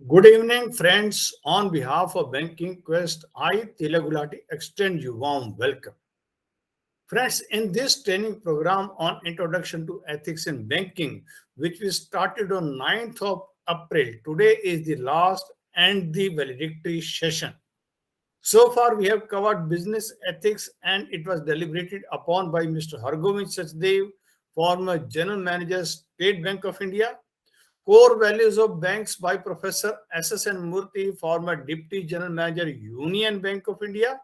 Good evening, friends. On behalf of Banking Quest, I, Tilagulati, extend you warm welcome. Friends, in this training program on Introduction to Ethics in Banking, which we started on 9th of April, today is the last and the valedictory session. So far, we have covered business ethics and it was deliberated upon by Mr. Hargovind Sachdev, former General Manager, State Bank of India. Core Values of Banks by Professor S.S.N. Murthy, former Deputy General Manager, Union Bank of India.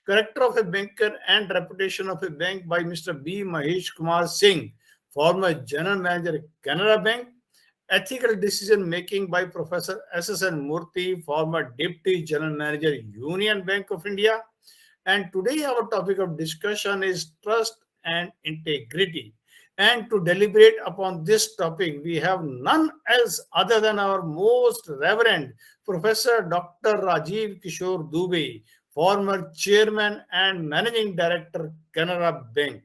Character of a Banker and Reputation of a Bank by Mr. B. Mahesh Kumar Singh, former General Manager, Canara Bank. Ethical Decision Making by Professor S.S.N. Murthy, former Deputy General Manager, Union Bank of India. And today our topic of discussion is trust and integrity. And to deliberate upon this topic, we have none else other than our most reverend Professor Dr. Rajiv Kishor Dubey, former Chairman and Managing Director, Canara Bank.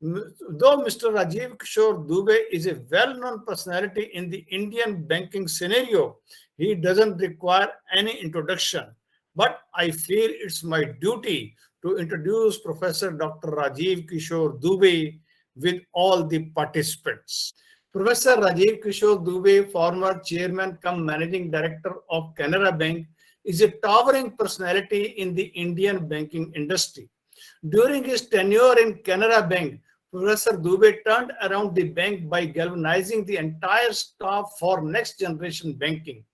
Though Mr. Rajiv Kishor Dubey is a well-known personality in the Indian banking scenario, he doesn't require any introduction. But I feel it's my duty to introduce Professor Dr. Rajiv Kishor Dubey with all the participants. Professor Rajiv Kishor Dubey, former chairman cum managing director of Canara Bank, is a towering personality in the Indian banking industry. During his tenure in Canara Bank, Professor Dubey turned around the bank by galvanizing the entire staff for next generation banking.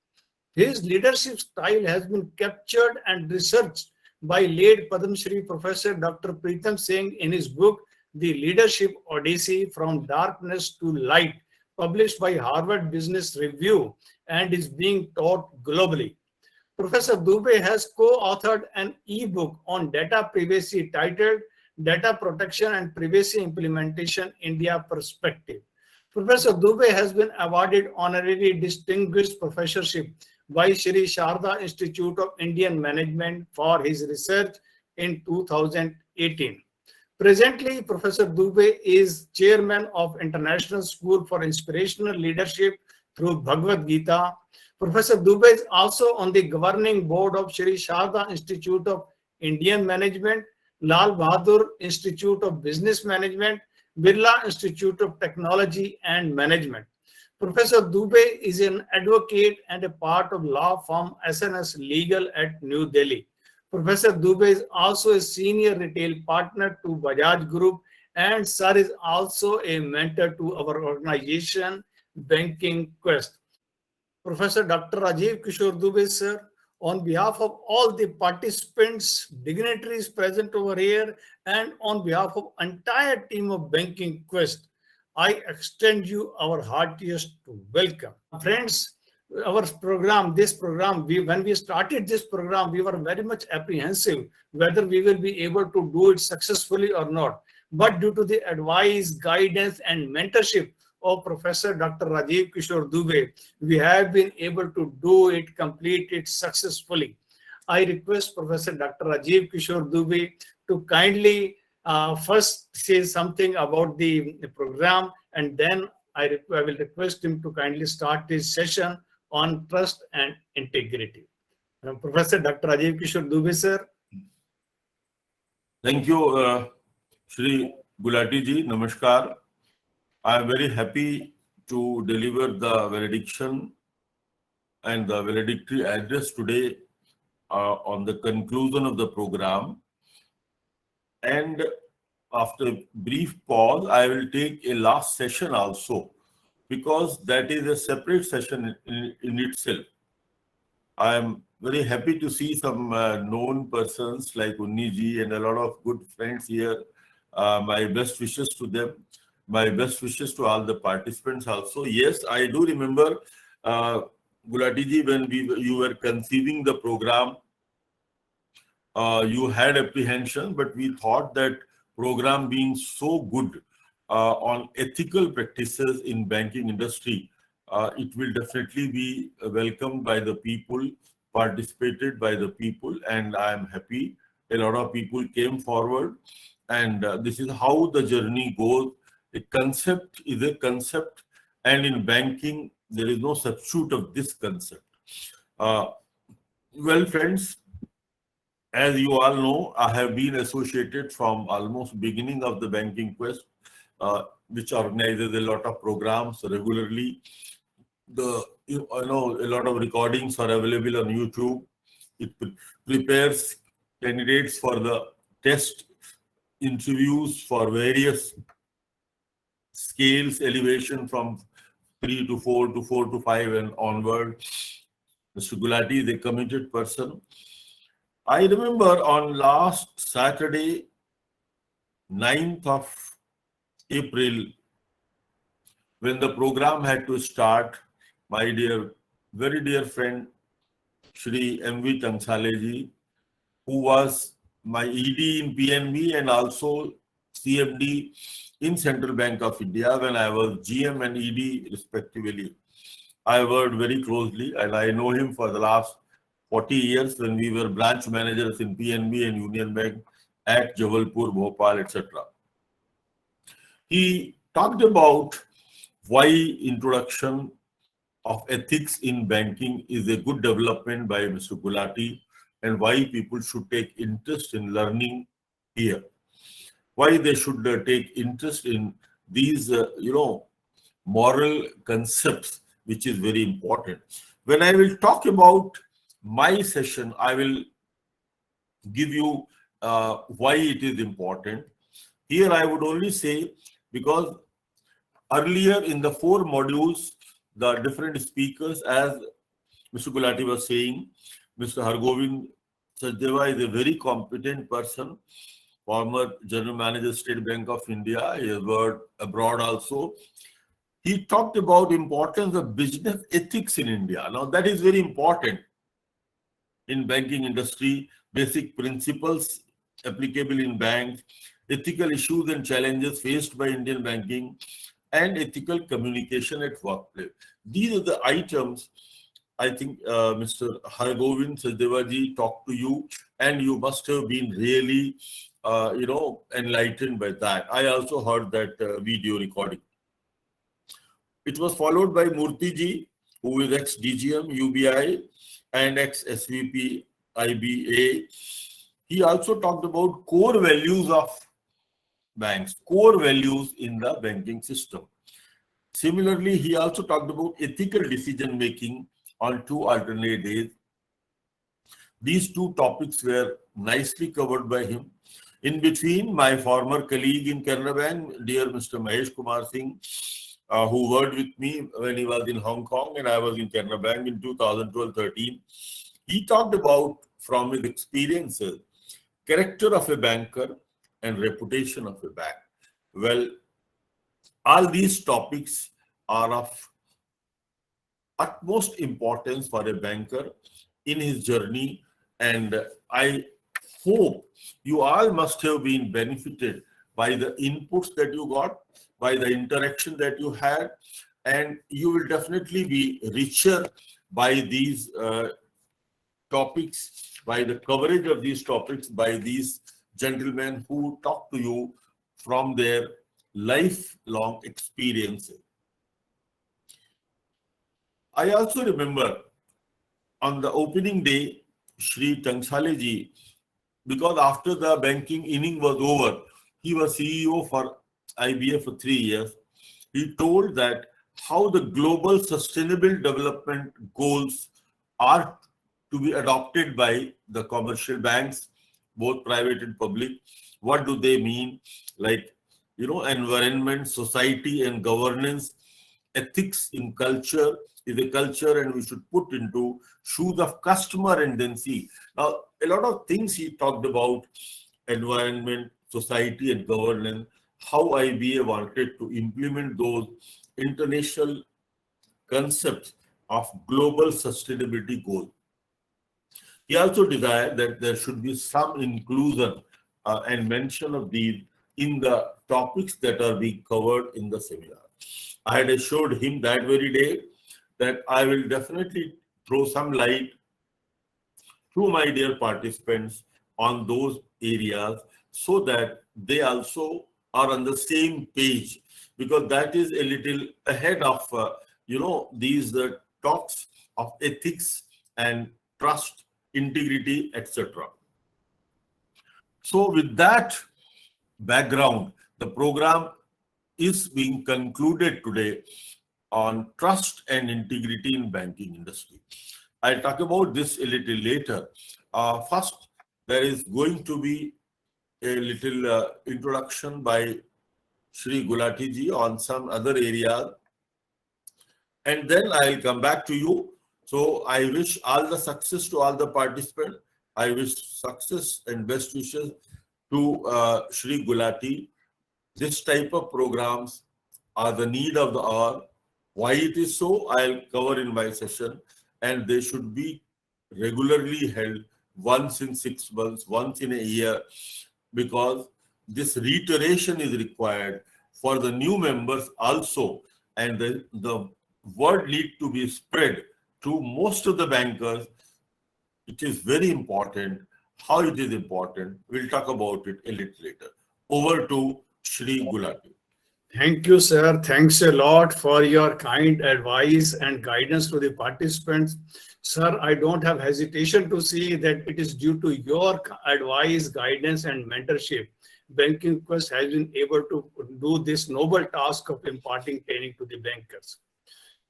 His leadership style has been captured and researched by late Padma Shri Professor Dr. Pritam Singh in his book, The Leadership Odyssey From Darkness to Light, published by Harvard Business Review, and is being taught globally. Professor Dubey has co-authored an e-book on data privacy titled Data Protection and Privacy Implementation India Perspective. Professor Dubey has been awarded honorary distinguished professorship by Shri Sharda Institute of Indian Management for his research in 2018. Presently, Professor Dubey is chairman of International School for Inspirational Leadership through Bhagavad Gita. Professor Dubey is also on the governing board of Shri Sharda Institute of Indian Management, Lal Bahadur Institute of Business Management, Birla Institute of Technology and Management. Professor Dubey is an advocate and a part of law firm SNS Legal at New Delhi. Professor Dubey is also a senior retail partner to Bajaj Group, and sir is also a mentor to our organization, Banking Quest. Professor Dr. Rajiv Kishor Dubey, sir, on behalf of all the participants, dignitaries present over here, and on behalf of entire team of Banking Quest, I extend you our heartiest welcome. Friends, this program, when we started this program, we were very much apprehensive whether we will be able to do it successfully or not. But due to the advice, guidance, and mentorship of Professor Dr. Rajiv Kishor Dubey, we have been able to do it, complete it successfully. I request Professor Dr. Rajiv Kishor Dubey to kindly first say something about the program, and then I will request him to kindly start his session on trust and integrity. Professor Dr. Rajiv Kishor Dubey, sir. Thank you, Shri Gulati ji. Namaskar. I am very happy to deliver the valediction and the valedictory address today on the conclusion of the program. And after a brief pause, I will take a last session also, because that is a separate session in itself. I am very happy to see some known persons like Unni ji and a lot of good friends here. My best wishes to them. My best wishes to all the participants also. Yes, I do remember, Gulati ji, when you were conceiving the program, you had apprehension, but we thought that program being so good on ethical practices in banking industry, it will definitely be welcomed by the people, participated by the people, and I am happy a lot of people came forward, and this is how the journey goes. A concept is a concept, and in banking, there is no substitute of this concept. Well, friends, as you all know, I have been associated from almost beginning of the banking quest, which organizes a lot of programs regularly. I know a lot of recordings are available on YouTube. It prepares candidates for the test interviews for various scales, elevation from 3 to 4 to 4 to 5 and onward. Mr. Gulati is a committed person. I remember on last Saturday, 9th of April, when the program had to start, my dear, very dear friend, Shri A.V. Tangsaleji, who was my ED in PNB and also CMD in Central Bank of India when I was GM and ED respectively. I worked very closely and I know him for the last 40 years when we were branch managers in PNB and Union Bank at Jabalpur, Bhopal, etc. He talked about why introduction of ethics in banking is a good development by Mr. Gulati and why people should take interest in learning here. Why they should take interest in these, moral concepts, which is very important. When I will talk about my session, I will give you why it is important. Here I would only say, because earlier in the 4 modules, the different speakers, as Mr. Gulati was saying, Mr. Hargovind Sachdeva is a very competent person, former General Manager, State Bank of India. He has worked abroad also. He talked about importance of business ethics in India. Now that is very important in banking industry, basic principles applicable in banks, ethical issues and challenges faced by Indian banking, and ethical communication at workplace. These are the items I think Mr. Hargovind Sachdeva talked to you, and you must have been really, enlightened by that. I also heard that video recording. It was followed by Murthy ji, who is ex-DGM, UBI, and ex-SVP, IBA. He also talked about core values of banks, core values in the banking system. Similarly, he also talked about ethical decision-making on 2 alternate days. These 2 topics were nicely covered by him. In between, my former colleague in Canara Bank, dear Mr. Mahesh Kumar Singh, who worked with me when he was in Hong Kong and I was in Canara Bank in 2012-13, he talked about, from his experiences, character of a banker and reputation of a bank. Well, all these topics are of utmost importance for a banker in his journey, and I hope you all must have been benefited by the inputs that you got, by the interaction that you had, and you will definitely be richer by these topics, by the coverage of these topics, by these gentlemen who talk to you from their lifelong experiences. I also remember on the opening day, Shri Tangsaleji, because after the banking inning was over, he was CEO for IBA for 3 years. He told that how the global sustainable development goals are to be adopted by the commercial banks, both private and public. What do they mean? Like, environment, society, and governance, ethics in culture is a culture, and we should put into shoes of customer and then see. Now, a lot of things he talked about, environment, society, and governance, how IBA wanted to implement those international concepts of global sustainability goals. He also desired that there should be some inclusion and mention of these in the topics that are being covered in the seminar. I had assured him that very day that I will definitely throw some light to my dear participants on those areas so that they also are on the same page, because that is a little ahead of these talks of ethics and trust, integrity, etc. So with that background, the program is being concluded today on trust and integrity in banking industry. I'll talk about this a little later. First, there is going to be a little introduction by Shri Gulati ji on some other areas, and then I'll come back to you. So I wish all the success to all the participants. I wish success and best wishes to Shri Gulati. This type of programs are the need of the hour. Why it is so, I'll cover in my session, and they should be regularly held once in 6 months, once in a year, because this reiteration is required for the new members also, and the word need to be spread to most of the bankers. It is very important. How it is important, we'll talk about it a little later. Over to Shri Gulati. Thank you, sir. Thanks a lot for your kind advice and guidance to the participants. Sir, I don't have hesitation to see that it is due to your advice, guidance, and mentorship. Banking Quest has been able to do this noble task of imparting training to the bankers.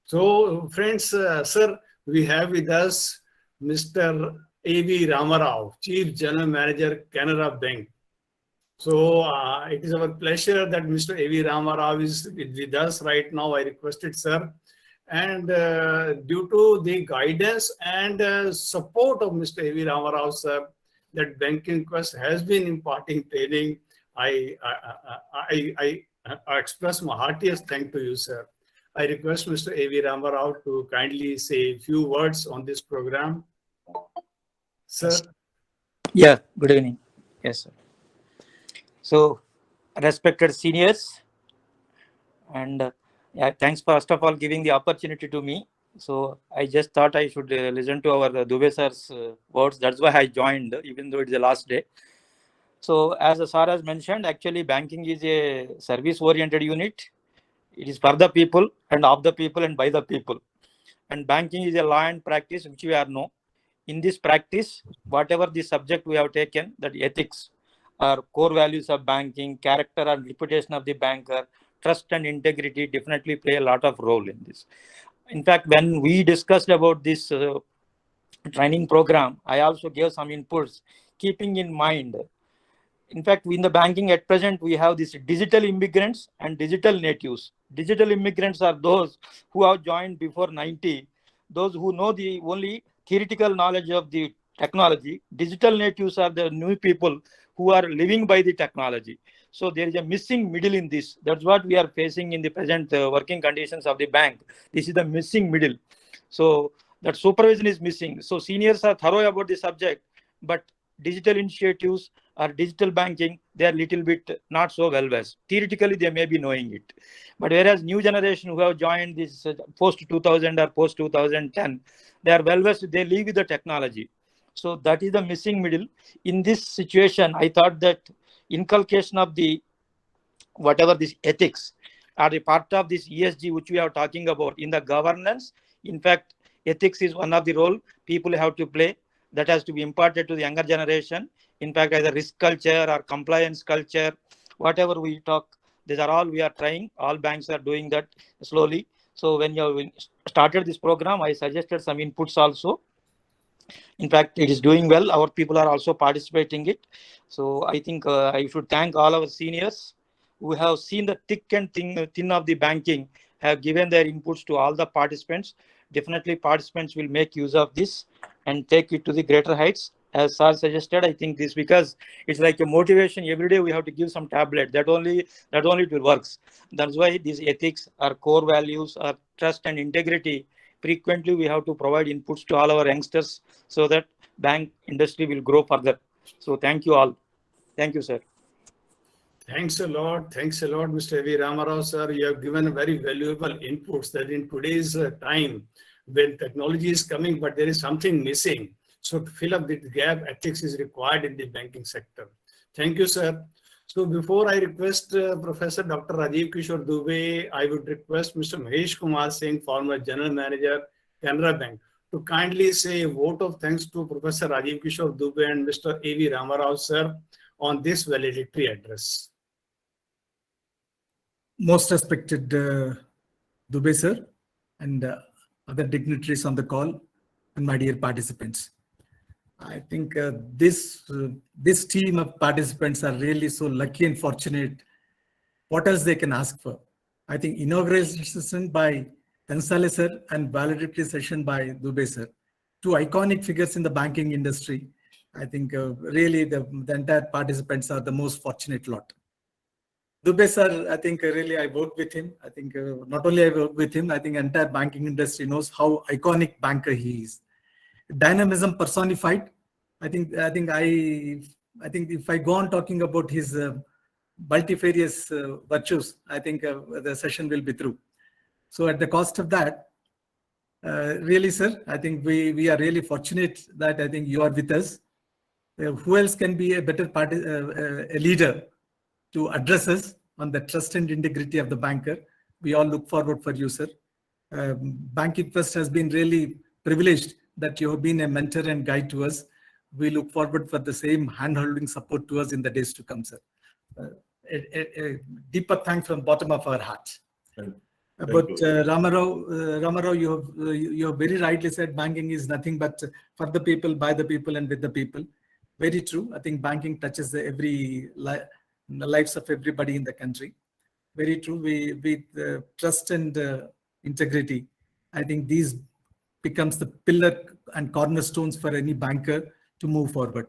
So, friends, sir, we have with us Mr. A.V. Rama Rao, Chief General Manager, Canara Bank. So it is our pleasure that Mr. A.V. Rama Rao is with us right now. I requested, sir. And due to the guidance and support of Mr. A.V. Rama Rao, sir, that Banking Quest has been imparting training, I express my heartiest thank to you, sir. I request Mr. A.V. Rama Rao to kindly say a few words on this program. Sir. Yeah, good evening. Yes, sir. So, respected seniors, and thanks first of all giving the opportunity to me. So, I just thought I should listen to our Dubey sir's words. That's why I joined, even though it's the last day. So, as the sir has mentioned, actually banking is a service-oriented unit. It is for the people and of the people and by the people. And banking is a law and practice which we are know. In this practice, whatever the subject we have taken, that ethics or core values of banking, character and reputation of the banker, trust and integrity definitely play a lot of role in this. In fact, when we discussed about this training program, I also gave some inputs, keeping in mind. In fact, in the banking at present, we have these digital immigrants and digital natives. Digital immigrants are those who have joined before 90, those who know the only theoretical knowledge of the technology. Digital natives are the new people who are living by the technology. So there is a missing middle in this. That's what we are facing in the present working conditions of the bank. This is the missing middle. So that supervision is missing. So seniors are thorough about the subject, but digital initiatives or digital banking, they are little bit not so well versed. Theoretically, they may be knowing it. But whereas new generation who have joined this post 2000 or post 2010, they are well versed, they live with the technology. So that is the missing middle. In this situation, I thought that inculcation of the whatever this ethics are a part of this ESG which we are talking about in the governance. In fact, ethics is one of the role people have to play that has to be imparted to the younger generation. In fact, either risk culture or compliance culture, whatever we talk, these are all we are trying. All banks are doing that slowly. So when you started this program, I suggested some inputs also. In fact, it is doing well. Our people are also participating it. So I think I should thank all our seniors who have seen the thick and thin of the banking, have given their inputs to all the participants. Definitely participants will make use of this and take it to the greater heights. As sir suggested, I think this because it's like a motivation. Every day we have to give some tablet. That only it will works. That's why these ethics are core values, are trust and integrity. Frequently we have to provide inputs to all our youngsters so that bank industry will grow further. So thank you all. Thank you, sir. Thanks a lot. Thanks a lot, Mr. A.V. Rama Rao, sir. You have given very valuable inputs that in today's time, when technology is coming, but there is something missing. So to fill up the gap, ethics is required in the banking sector. Thank you, sir. So before I request Professor Dr. Rajiv Kishor Dubey, I would request Mr. Mahesh Kumar Singh, former General Manager, Canara Bank, to kindly say a vote of thanks to Professor Rajiv Kishor Dubey and Mr. A.V. Rama Rao, sir, on this valedictory address. Most respected Dubey sir and other dignitaries on the call and my dear participants. I think this team of participants are really so lucky and fortunate. What else they can ask for? I think inauguration session by Gonzalez sir and valedictory session by Dubey sir, two iconic figures in the banking industry. I think really the entire participants are the most fortunate lot. Dubey sir, I think really I worked with him. I think not only I worked with him, I think entire banking industry knows how iconic banker he is. Dynamism personified. I think if I go on talking about his multifarious virtues, I think the session will be through. So at the cost of that, really, sir, I think we are really fortunate that I think you are with us. Who else can be a better a leader to address us on the trust and integrity of the banker? We all look forward for you, sir. Banking First has been really privileged that you have been a mentor and guide to us. We look forward for the same hand-holding support to us in the days to come, sir. A deeper thanks from the bottom of our hearts. But Rama Rao, you have very rightly said banking is nothing but for the people, by the people, and with the people. Very true. I think banking touches the lives of everybody in the country. Very true. With trust and integrity, I think these becomes the pillar and cornerstones for any banker to move forward.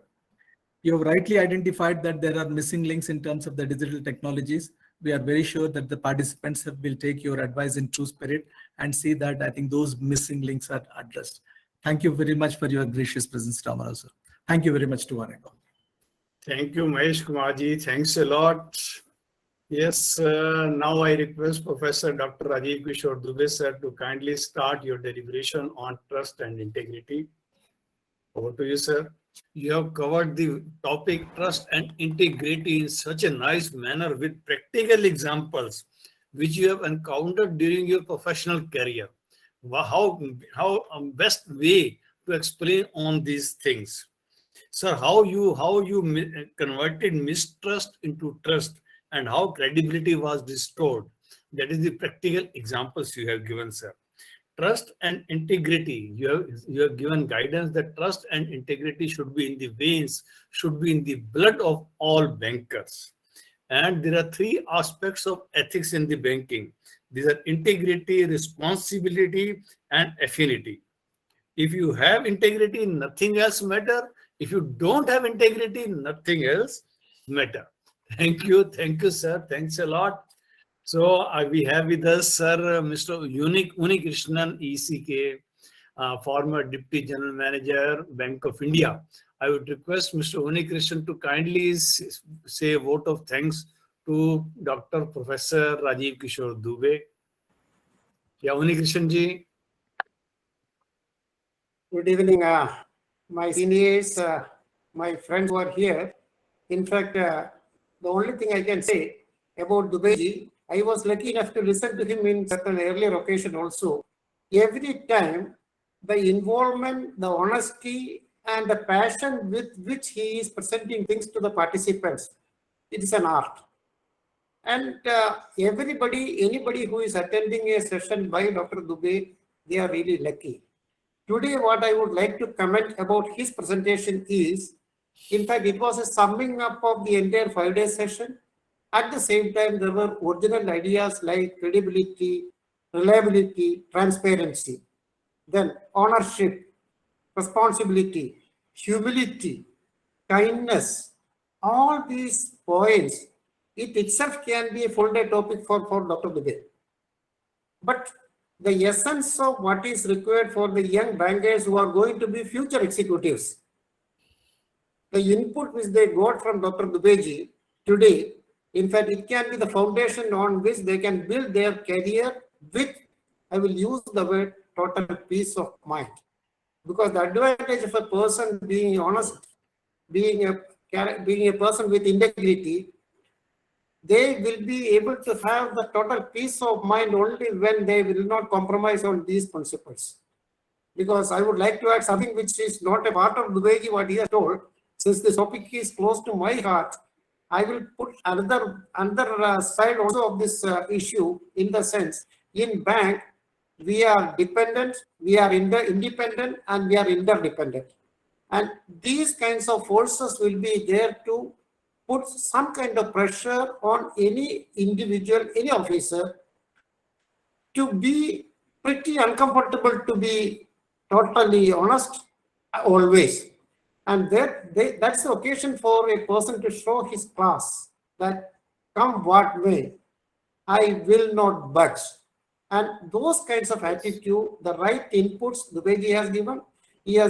You have rightly identified that there are missing links in terms of the digital technologies. We are very sure that the participants will take your advice in true spirit and see that I think those missing links are addressed. Thank you very much for your gracious presence, Rama Rao, sir. Thank you very much to one and all. Thank you, Mahesh Kumarji. Thanks a lot. Yes, now I request Professor Dr. Rajiv Kishor Dubey, sir, to kindly start your deliberation on trust and integrity. Over to you, sir. You have covered the topic trust and integrity in such a nice manner with practical examples which you have encountered during your professional career. How best way to explain on these things? Sir, how you converted mistrust into trust and how credibility was restored. That is the practical examples you have given, sir. Trust and integrity. You have given guidance that trust and integrity should be in the veins, should be in the blood of all bankers. And there are three aspects of ethics in the banking. These are integrity, responsibility, and affinity. If you have integrity, nothing else matters. If you don't have integrity, nothing else matters. Thank you, sir. Thanks a lot. So we have with us, sir, Mr. Unnikrishanan, ECK, former Deputy General Manager, Bank of India. I would request Mr. Unnikrishanan to kindly say a vote of thanks to Dr. Professor Rajiv Kishor Dubey. Yeah, Unnikrishanan ji. Good evening, my seniors, my friends who are here. In fact, the only thing I can say about Dubey ji, I was lucky enough to listen to him in certain earlier occasion also. Every time, the involvement, the honesty, and the passion with which he is presenting things to the participants, it is an art. And anybody who is attending a session by Dr. Dubey, they are really lucky. Today, what I would like to comment about his presentation is, in fact, it was a summing up of the entire 5-day session. At the same time, there were original ideas like credibility, reliability, transparency, then ownership, responsibility, humility, kindness. All these points, it itself can be a full-day topic for Dr. Dubey. But the essence of what is required for the young bankers who are going to be future executives, the input which they got from Dr. Dubey ji today, in fact, it can be the foundation on which they can build their career with, I will use the word, total peace of mind. Because the advantage of a person being honest, being a person with integrity, they will be able to have the total peace of mind only when they will not compromise on these principles. Because I would like to add something which is not a part of Dubeji, what he has told. Since this topic is close to my heart, I will put another side also of this issue, in the sense, in bank, we are dependent, we are independent, and we are interdependent. And these kinds of forces will be there to put some kind of pressure on any individual, any officer, to be pretty uncomfortable, to be totally honest always. And that's the occasion for a person to show his class that come what may, I will not budge. And those kinds of attitude, the right inputs, the way he has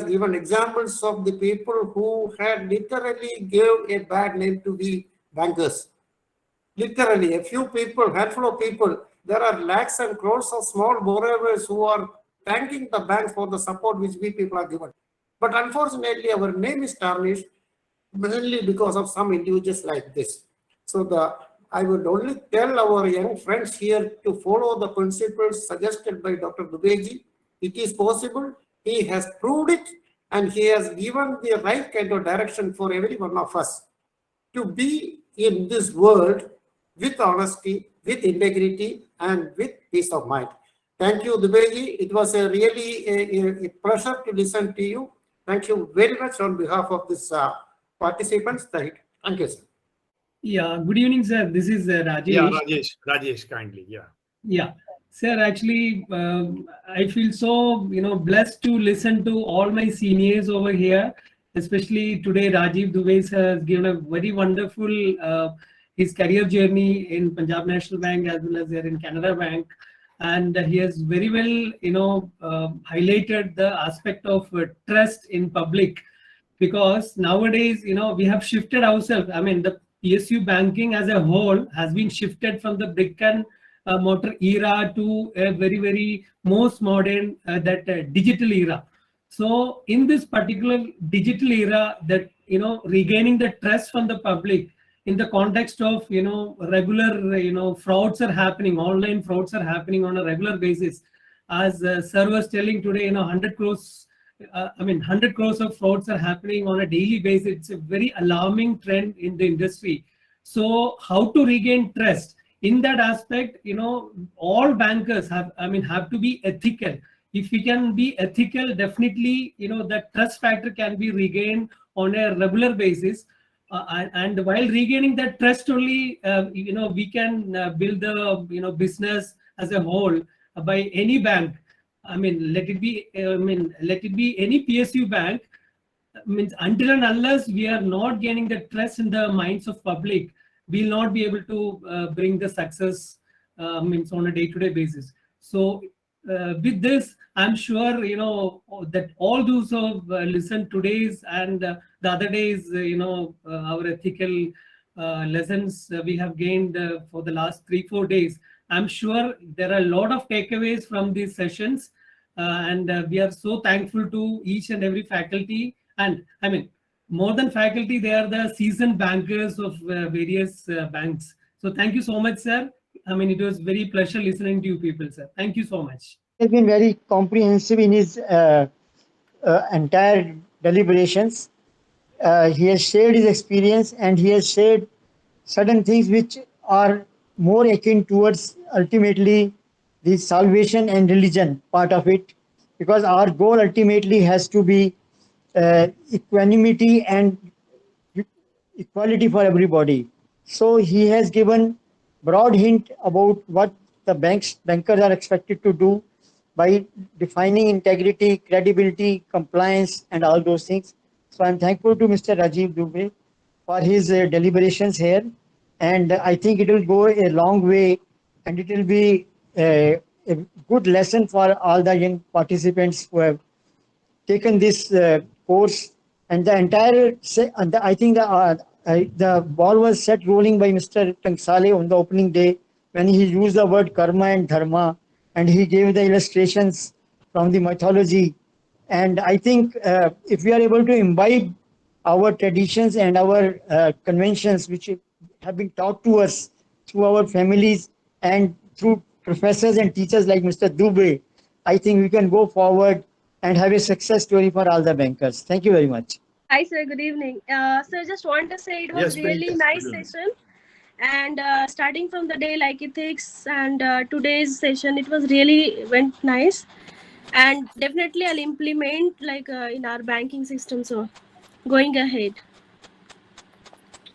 given examples of the people who had literally gave a bad name to the bankers. Literally, a few people, handful of people, there are lakhs and crores of small borrowers who are thanking the banks for the support which we people are given. But unfortunately, our name is tarnished mainly because of some individuals like this. So I would only tell our young friends here to follow the principles suggested by Dr. Dubeji. It is possible. He has proved it, and he has given the right kind of direction for every one of us to be in this world with honesty, with integrity, and with peace of mind. Thank you, Dubeji. It was really a pleasure to listen to you. Thank you very much on behalf of this participants. Thank you, sir. Yeah, good evening, sir. This is Rajesh. Yeah, Rajesh, kindly. Yeah. Yeah, sir. Actually, I feel so blessed to listen to all my seniors over here. Especially today, Rajiv Dubey sir has given a very wonderful his career journey in Punjab National Bank as well as there in Canara Bank, and he has very well highlighted the aspect of trust in public, because nowadays we have shifted ourselves. I mean, the PSU banking as a whole has been shifted from the brick and mortar era to a very most modern digital era. So in this particular digital era, that regaining the trust from the public in the context of regular frauds are happening, online frauds are happening on a regular basis. As sir was telling today, 100 crores. 100 crores of frauds are happening on a daily basis. It's a very alarming trend in the industry. So how to regain trust? In that aspect, all bankers have to be ethical. If we can be ethical, definitely, the trust factor can be regained on a regular basis. And while regaining that trust only, we can build the, business as a whole by any bank. Let it be any PSU bank. Means until and unless we are not gaining the trust in the minds of public, we'll not be able to bring the success on a day-to-day basis. So with this, I'm sure that all those who have listened today's and the other days, our ethical lessons we have gained for the last 3-4 days. I'm sure there are a lot of takeaways from these sessions, and we are so thankful to each and every faculty. And more than faculty, they are the seasoned bankers of various banks. So thank you so much, sir. It was very pleasure listening to you people, sir. Thank you so much. He has been very comprehensive in his entire deliberations. He has shared his experience, and he has shared certain things which are more akin towards ultimately the salvation and religion part of it, because our goal ultimately has to be equanimity and equality for everybody. So he has given broad hint about what the bankers are expected to do by defining integrity, credibility, compliance, and all those things. So I'm thankful to Mr. Rajiv Dubey for his deliberations here. And I think it will go a long way, and it will be a good lesson for all the young participants who have taken this course. And the entire, I think the ball was set rolling by Mr. Tangsale on the opening day when he used the word karma and dharma, and he gave the illustrations from the mythology. And I think if we are able to imbibe our traditions and our conventions which have been taught to us through our families and through professors and teachers like Mr. Dubey, I think we can go forward and have a success story for all the bankers. Thank you very much. Hi, sir. Good evening. Sir, just want to say it was Yes, please. really nice session. And starting from the day like ethics and today's session, it was really went nice. And definitely I'll implement like in our banking system. So going ahead.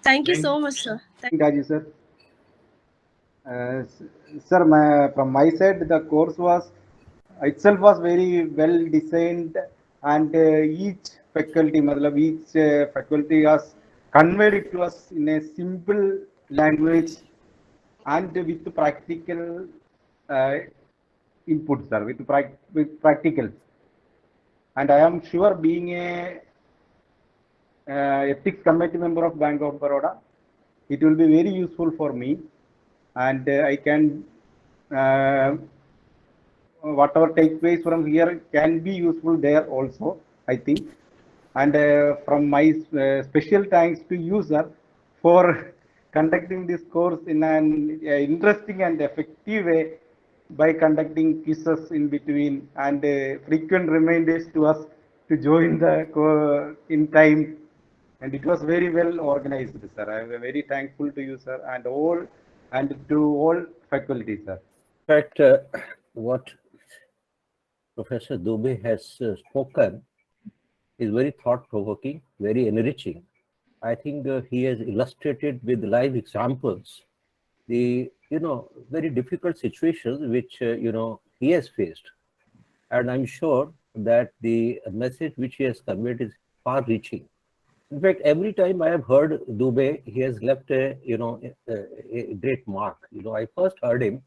Thank you so much, sir. Rajiv sir. Sir, from my side, the course was itself was very well designed, and each faculty, each faculty has conveyed it to us in a simple language and with practical input, sir, with practical. And I am sure, being a ethics committee member of Bank of Baroda, it will be very useful for me, and I can whatever takes place from here can be useful there also, I think. And from my special thanks to you, sir, for conducting this course in an interesting and effective way by conducting quizzes in between and frequent reminders to us to join the in time. And it was very well organized, sir. I am very thankful to you, sir, and to all faculty, sir. In fact, what Professor Dubey has spoken is very thought-provoking, very enriching. I think he has illustrated with live examples the very difficult situations which he has faced, and I'm sure that the message which he has conveyed is far-reaching. In fact, every time I have heard Dubey, he has left a great mark. I first heard him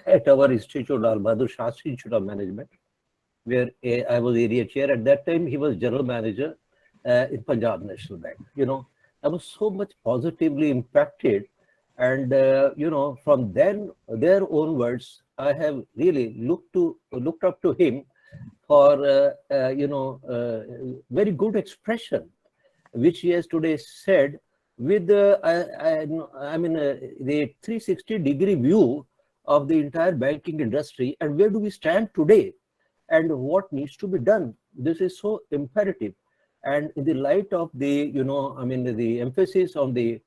at our institute, Lal Bahadur Shastri Institute of Management, where I was area chair. At that time, he was general manager in Punjab National Bank. I was so much positively impacted, and from there onwards, I have really looked up to him for very good expression, which he has today said with the 360-degree view of the entire banking industry and where do we stand today and what needs to be done. This is so imperative. And in the light of the, the emphasis on the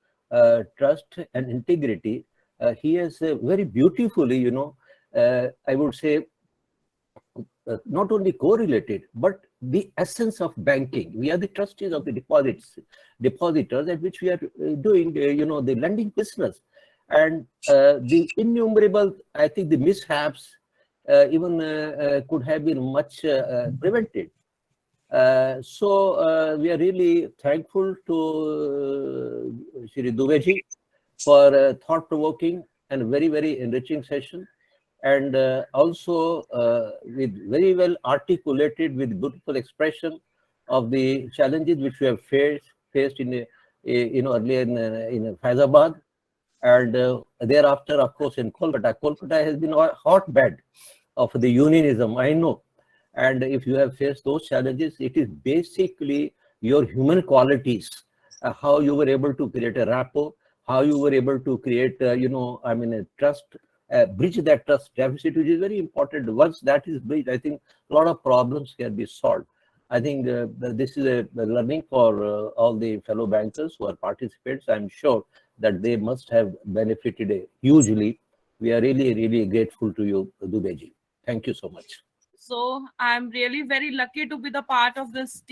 trust and integrity, he has very beautifully, I would say, not only correlated, but the essence of banking. We are the trustees of the depositors at which we are doing, the lending business. And the innumerable, I think the mishaps even could have been much prevented. So we are really thankful to Shri Dubey for a thought-provoking and very, very enriching session. And also with very well articulated with beautiful expression of the challenges which we have faced in earlier in Faizabad, and thereafter, of course, in Kolkata. Kolkata has been a hotbed of the unionism, I know. And if you have faced those challenges, it is basically your human qualities, how you were able to create a rapport, how you were able to create, a trust, bridge that trust deficit, which is very important. Once that is bridged, I think a lot of problems can be solved. I think this is a learning for all the fellow bankers who are participants. I'm sure that they must have benefited hugely. We are really, really grateful to you, Dubey. Thank you so much. So I'm really very lucky to be the part of this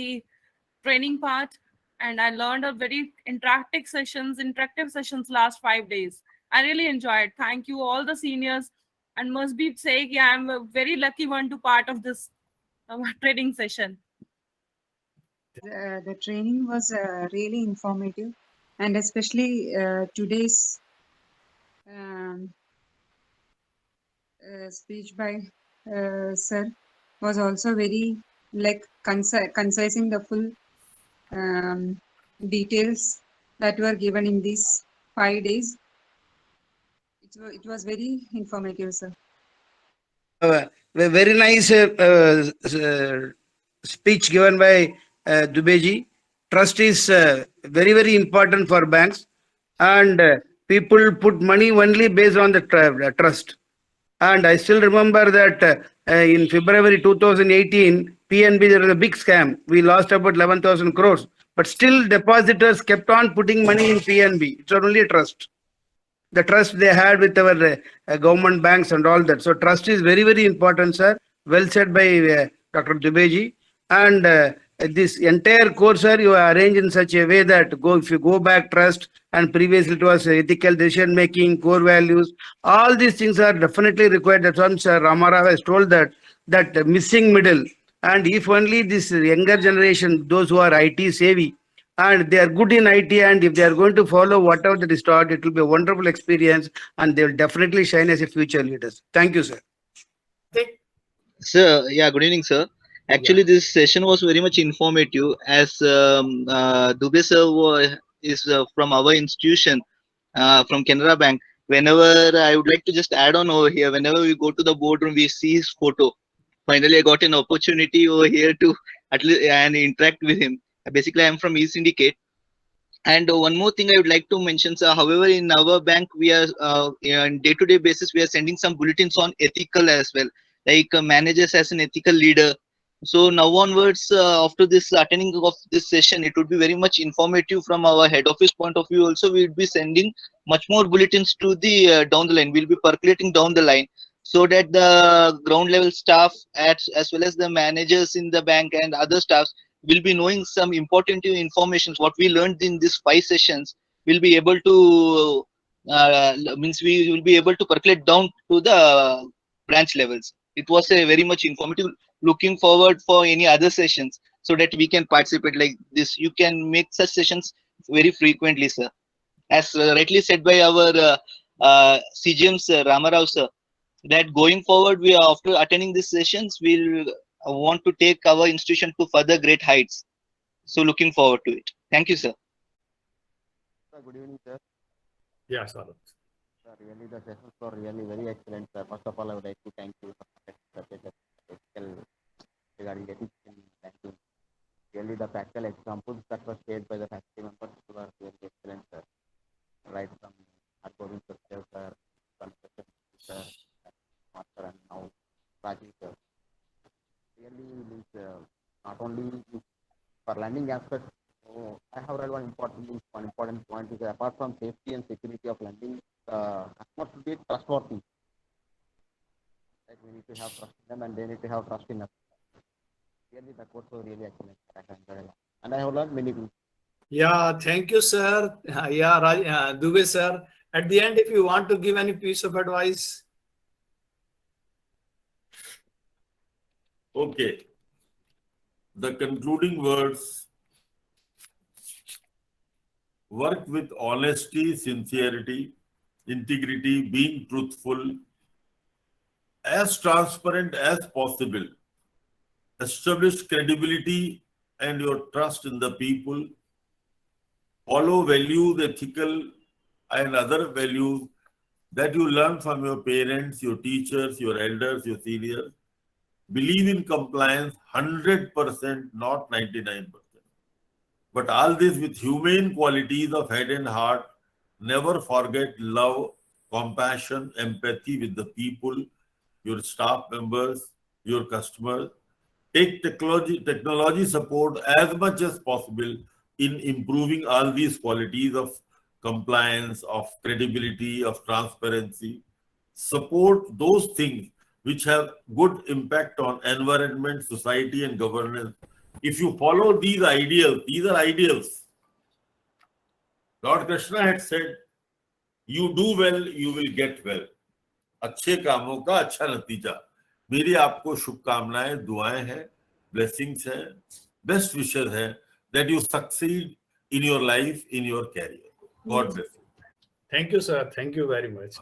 training part. And I learned a very interactive sessions last 5 days. I really enjoyed. Thank you all the seniors, and must be saying, yeah, I'm a very lucky one to part of this training session. The training was really informative, and especially today's speech by sir was also very concising the full details that were given in these 5 days. It was very informative, sir. Very nice speech given by Dubey. Trust is very, very important for banks, and people put money only based on the trust. And I still remember that in February 2018, PNB, there was a big scam. We lost about 11,000 crores. But still, depositors kept on putting money in PNB. It's only a trust. The trust they had with our government banks and all that. So trust is very, very important, sir. Well said by Dr. Dubey. And this entire course, sir, you arrange in such a way that if you go back trust, and previously it was ethical decision making, core values, all these things are definitely required. That's why Sir Rama Rao has told that missing middle. And if only this younger generation, those who are IT savvy, and they are good in IT, and if they are going to follow whatever that is taught, it will be a wonderful experience, and they will definitely shine as a future leaders. Thank you, sir. Sir, yeah, good evening, sir. Actually, this session was very much informative as Dubey sir is from our institution, from Canara Bank. Whenever I would like to just add on over here, whenever we go to the boardroom, we see his photo. Finally, I got an opportunity over here to at least and interact with him. Basically, I'm from East Syndicate. And one more thing I would like to mention, sir. However, in our bank, we are on day-to-day basis, we are sending some bulletins on ethical as well, like managers as an ethical leader. So now onwards, after this attending of this session, it would be very much informative from our head office point of view. Also, we will be sending much more bulletins to the down the line. We'll be percolating down the line so that the ground level staff as well as the managers in the bank and other staffs will be knowing some important information. What we learned in these 5 sessions will be able to means we will be able to percolate down to the branch levels. It was a very much informative. Looking forward for any other sessions so that we can participate like this. You can make such sessions very frequently, sir. As rightly said by our CGM sir, Rama Rao sir, that going forward, we are after attending these sessions, we'll want to take our institution to further great heights. So looking forward to it. Thank you, sir. Good evening, sir. Yeah, sir. Really, the sessions were really very excellent, sir. First of all, I would like to thank you regarding ethics in banking. Really, the practical examples that were shared by the faculty members were really excellent, sir. Right from onboarding structure, sir, construction, sir, master, and now Rajiv, sir. Really, means not only for lending aspects. So I have read one important point is that apart from safety and security of lending, customers should be trustworthy. Like we need to have trust in them, and they need to have trust in us. Really, the course was really excellent. I enjoyed a lot, and I have learned many things. Yeah, thank you, sir. Dubey sir. At the end, if you want to give any piece of advice. Okay. The concluding words: work with honesty, sincerity, integrity, being truthful, as transparent as possible. Establish credibility and your trust in the people. Follow values, ethical and other values that you learn from your parents, your teachers, your elders, your seniors. Believe in compliance 100%, not 99%. But all this with humane qualities of head and heart. Never forget love, compassion, empathy with the people, your staff members, your customers. Take technology support as much as possible in improving all these qualities of compliance, of credibility, of transparency. Support those things which have good impact on environment, society, and governance. If you follow these are ideals. Lord Krishna had said, you do well, you will get well. अच्छे कामों का अच्छा नतीजा. मेरी आपको शुभकामनाएं, दुआएं हैं, blessings हैं, best wishes हैं that you succeed in your life, in your career. God bless you. Thank you, sir. Thank you very much.